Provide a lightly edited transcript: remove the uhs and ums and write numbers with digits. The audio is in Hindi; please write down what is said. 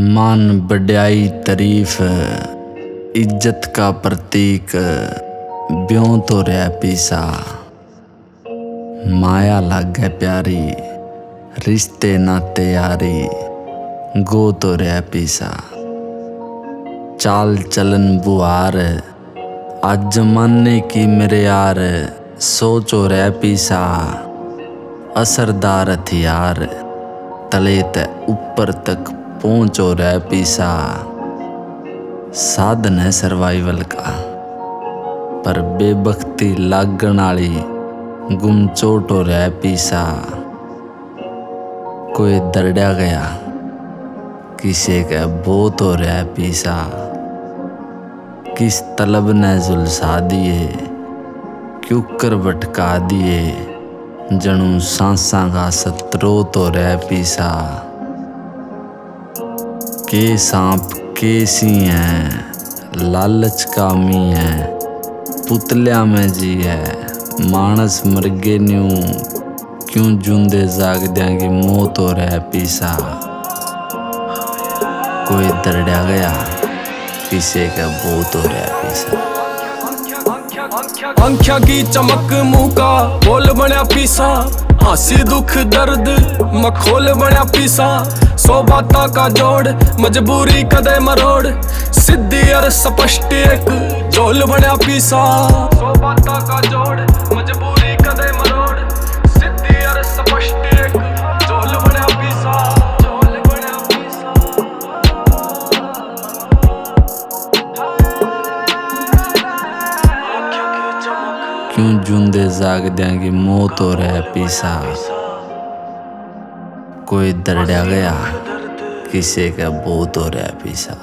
मान बढ़ाई तारीफ इज्जत का प्रतीक ब्यों तो रह पीसा। माया लागे प्यारी रिश्ते नाते यारी गो तो रह पीसा। चाल चलन बुहार आज जमाने की मेरे यार सोचो रह पीसा। असरदार हथियार तले ते ऊपर तक पहुंचो रह पीसा। साधन है सर्वाइवल का पर बेबख्ती लागण आली गुम चोटो रह पीसा। कोई दरड़ा गया किसे के बो तो रह पीसा। किस तलब ने झुलसा दिए क्यों कर भटका दिए जणू सांसा का सत्रो तो रह पीसा। के सांप के सी है लालच कामी है पुतल्या में जी है मानस मरगे न्यू क्यों जूंदे जाग देंगे मोह तो रह पीसा। कोई दरड़ा गया किसे का बो तो रह पीसा। आँखों की चमक मुँह का बोल बना पीसा। हंसी दुख दर्द मखोल बना पीसा। सौ बातों का जोड़ मजबूरी कदे मरोड़ सिद्धि और स्पष्ट एक जोल बना पीसा। सौ बातों का जोड़ मजबूरी कदे मरोड़ सिद्धि और स्पष्ट एक जोल बना पीसा। जोल बना पीसा। क्यों जूंदे जाग देंगे मोह तो रह पीसा। कोई दरड़ा गया किसे का बो तो रह पीसा।